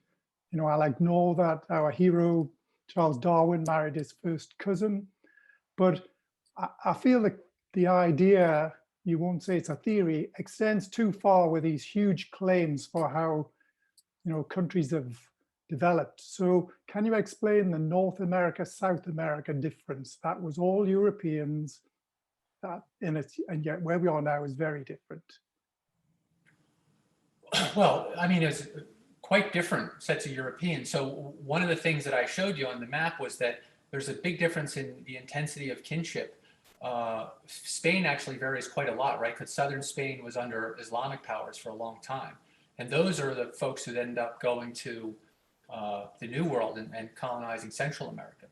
I'll ignore that our hero Charles Darwin married his first cousin, but I feel that the idea, you won't say it's a theory, extends too far with these huge claims for how countries have developed. So can you explain the North America, South America difference? That was all Europeans, and yet where we are now is very different. Well, I mean, it's quite different sets of Europeans. So one of the things that I showed you on the map was that there's a big difference in the intensity of kinship. Spain actually varies quite a lot, right? Because southern Spain was under Islamic powers for a long time. And those are the folks who end up going to the New World and colonizing Central America.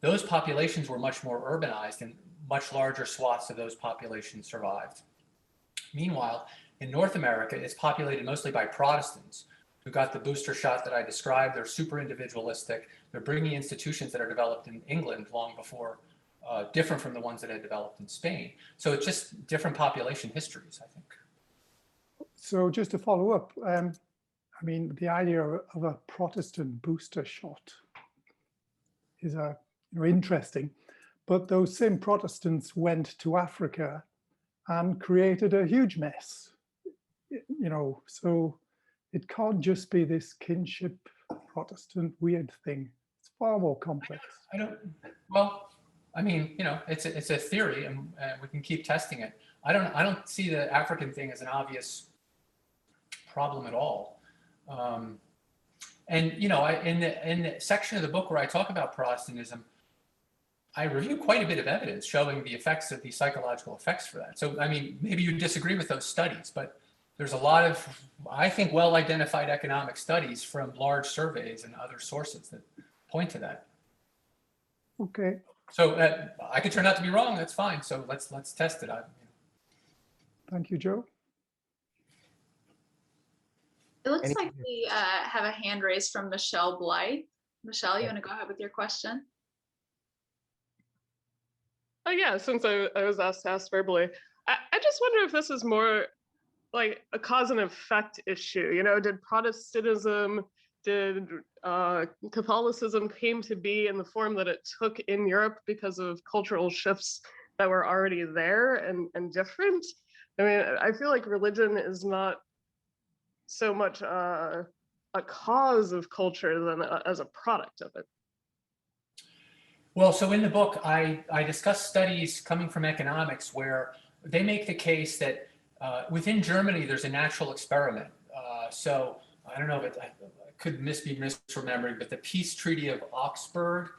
Those populations were much more urbanized, and much larger swaths of those populations survived. Meanwhile, in North America, it's populated mostly by Protestants who got the booster shot that I described. They're super individualistic. They're bringing institutions that are developed in England long before, different from the ones that had developed in Spain. So it's just different population histories, I think. So just to follow up, I mean, the idea of a Protestant booster shot is interesting, but those same Protestants went to Africa and created a huge mess, so it can't just be this kinship Protestant weird thing. It's far more complex. Well, I mean, it's a theory, and we can keep testing it. I don't see the African thing as an obvious problem at all. And in the section of the book where I talk about Protestantism, I review quite a bit of evidence showing the effects of these psychological effects for that. So, I mean, maybe you disagree with those studies, but there's a lot of, I think, well-identified economic studies from large surveys and other sources that point to that. Okay. So I could turn out to be wrong. That's fine. So let's test it. Thank you, Joe. It looks like we have a hand raised from Michelle Blythe. Michelle, you want to go ahead with your question? Oh yeah, since I was asked verbally, I just wonder if this is more like a cause and effect issue. You know, did Protestantism, did Catholicism came to be in the form that it took in Europe because of cultural shifts that were already there and different? I mean, I feel like religion is not so much a cause of culture than as a product of it. Well, so in the book, I discuss studies coming from economics where they make the case that within Germany, there's a natural experiment. So I don't know if I could be misremembering, but the Peace Treaty of Augsburg,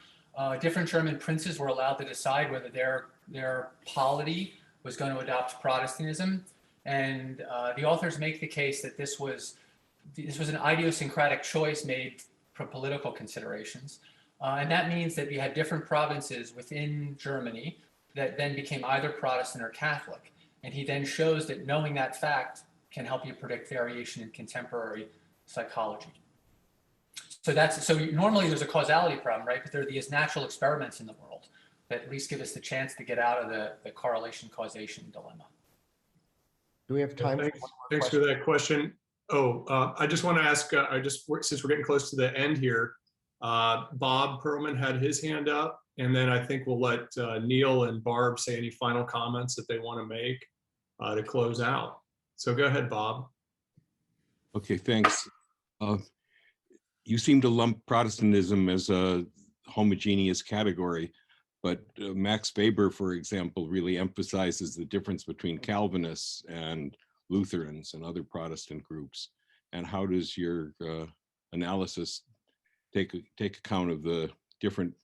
different German princes were allowed to decide whether their polity was going to adopt Protestantism. And the authors make the case that this was an idiosyncratic choice made for political considerations. And that means that you had different provinces within Germany that then became either Protestant or Catholic. And he then shows that knowing that fact can help you predict variation in contemporary psychology. So normally there's a causality problem, right? But there are these natural experiments in the world that at least give us the chance to get out of the correlation causation dilemma. Do we have time? Thanks for that question. Oh, I just want to ask, since we're getting close to the end here, Bob Perlman had his hand up, and then I think we'll let Neil and Barb say any final comments that they want to make to close out. So go ahead, Bob. Okay, thanks. You seem to lump Protestantism as a homogeneous category, but Max Weber, for example, really emphasizes the difference between Calvinists and Lutherans and other Protestant groups. And how does your analysis take account of the different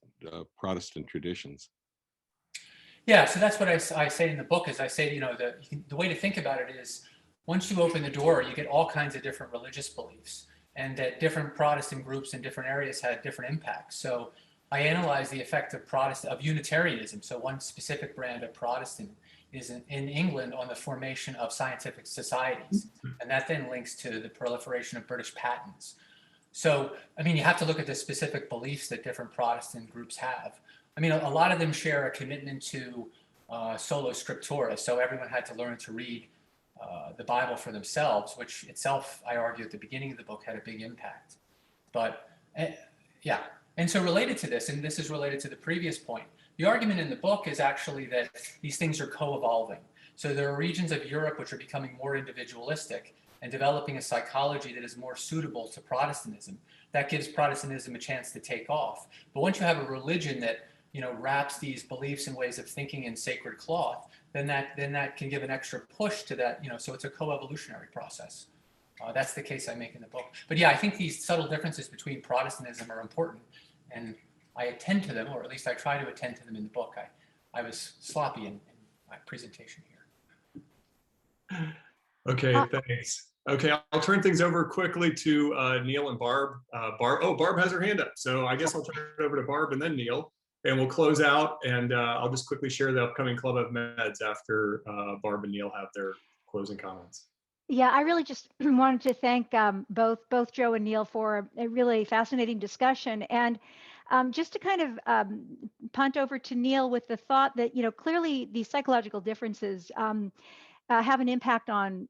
Protestant traditions? Yeah, so that's what I say in the book. Is I say, the way to think about it is, once you open the door, you get all kinds of different religious beliefs, and that different Protestant groups in different areas had different impacts. So I analyze the effect of Unitarianism. So one specific brand of Protestant is in England on the formation of scientific societies, and that then links to the proliferation of British patents. So, I mean, you have to look at the specific beliefs that different Protestant groups have. I mean, a lot of them share a commitment to sola scriptura, so everyone had to learn to read the Bible for themselves, which itself, I argue at the beginning of the book, had a big impact. But yeah, and so related to this, and this is related to the previous point, the argument in the book is actually that these things are co-evolving. So there are regions of Europe which are becoming more individualistic and developing a psychology that is more suitable to Protestantism. That gives Protestantism a chance to take off. But once you have a religion that wraps these beliefs and ways of thinking in sacred cloth, then that can give an extra push to that. So it's a co-evolutionary process. That's the case I make in the book. But yeah, I think these subtle differences between Protestantism are important, and I attend to them, or at least I try to attend to them in the book. I was sloppy in my presentation here. Okay, thanks. Okay, I'll turn things over quickly to Neil and Barb. Barb has her hand up, so I guess I'll turn it over to Barb and then Neil, and we'll close out, and I'll just quickly share the upcoming Club of Meds after Barb and Neil have their closing comments. Yeah, I really just wanted to thank both Joe and Neil for a really fascinating discussion. And just to kind of punt over to Neil with the thought that, clearly these psychological differences have an impact on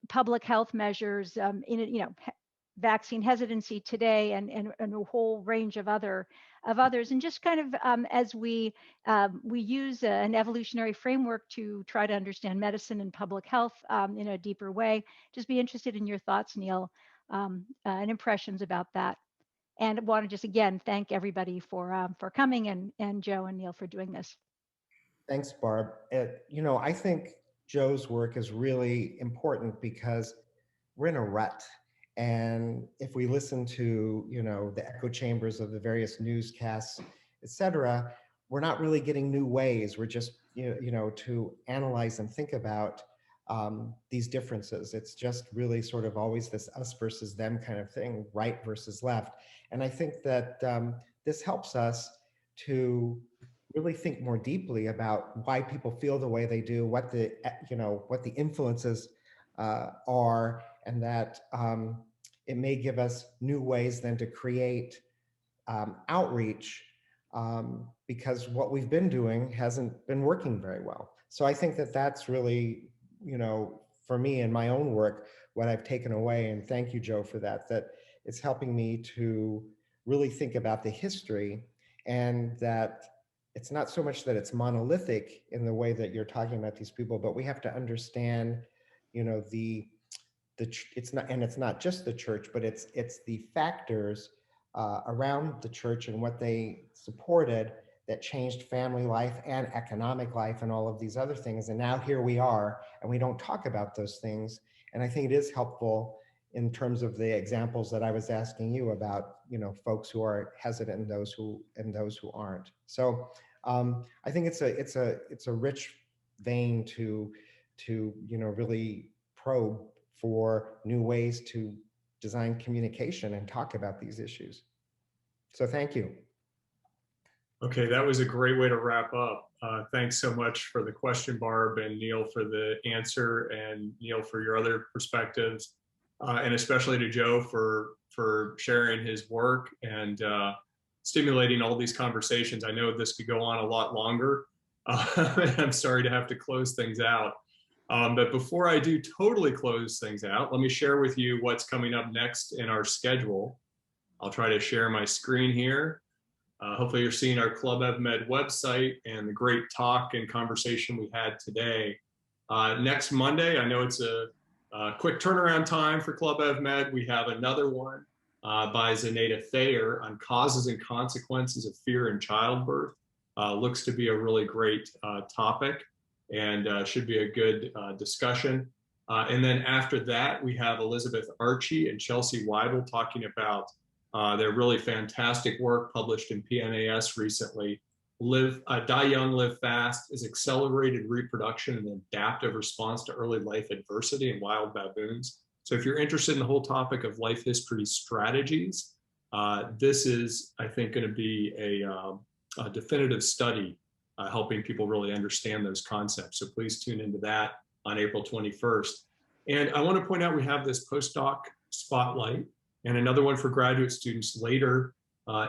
public health measures, vaccine hesitancy today, and a whole range of others. And just kind of as we use an evolutionary framework to try to understand medicine and public health in a deeper way, just be interested in your thoughts, Neil, and impressions about that. And I want to just again thank everybody for coming, and Joe and Neil for doing this. Thanks, Barb. I think Joe's work is really important because we're in a rut. And if we listen to, the echo chambers of the various newscasts, et cetera, we're not really getting new ways. We're just, to analyze and think about these differences. It's just really sort of always this us versus them kind of thing, right versus left. And I think that this helps us to really think more deeply about why people feel the way they do, what the, what the influences are, and that it may give us new ways then to create outreach, because what we've been doing hasn't been working very well. So I think that that's really, for me in my own work, what I've taken away, and thank you, Joe, for that, that it's helping me to really think about the history, and that it's not so much that it's monolithic in the way that you're talking about these people, but we have to understand, it's not just the church, but it's the factors around the church and what they supported that changed family life and economic life and all of these other things. And now here we are, and we don't talk about those things. And I think it is helpful in terms of the examples that I was asking you about, folks who are hesitant and those who aren't. So I think it's a rich vein to really probe for new ways to design communication and talk about these issues. So thank you. Okay, that was a great way to wrap up. Thanks so much for the question, Barb, and Neil for the answer, and Neil for your other perspectives, and especially to Joe for sharing his work and stimulating all these conversations. I know this could go on a lot longer. I'm sorry to have to close things out. But before I do totally close things out, let me share with you what's coming up next in our schedule. I'll try to share my screen here. Hopefully you're seeing our Club EvMed website and the great talk and conversation we had today. Next Monday, I know it's a quick turnaround time for Club EvMed. We have another one by Zenaida Thayer on causes and consequences of fear in childbirth. Looks to be a really great topic, and should be a good discussion. And then after that, we have Elizabeth Archie and Chelsea Weibel talking about their really fantastic work published in PNAS recently. Die Young, Live Fast is accelerated reproduction and adaptive response to early life adversity in wild baboons. So if you're interested in the whole topic of life history strategies, this is, I think, going to be a definitive study helping people really understand those concepts. So please tune into that on April 21st. And I want to point out we have this postdoc spotlight and another one for graduate students later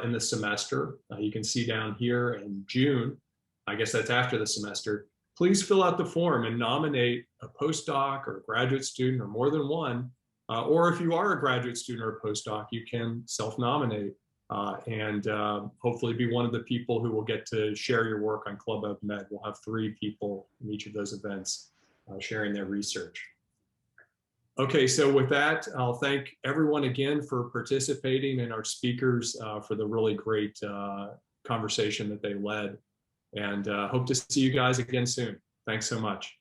in the semester. You can see down here in June, I guess that's after the semester. Please fill out the form and nominate a postdoc or a graduate student or more than one. Or if you are a graduate student or a postdoc, you can self-nominate and hopefully be one of the people who will get to share your work on Club EvMed. We'll have 3 people in each of those events sharing their research. Okay, so with that, I'll thank everyone again for participating and our speakers for the really great conversation that they led, and hope to see you guys again soon. Thanks so much.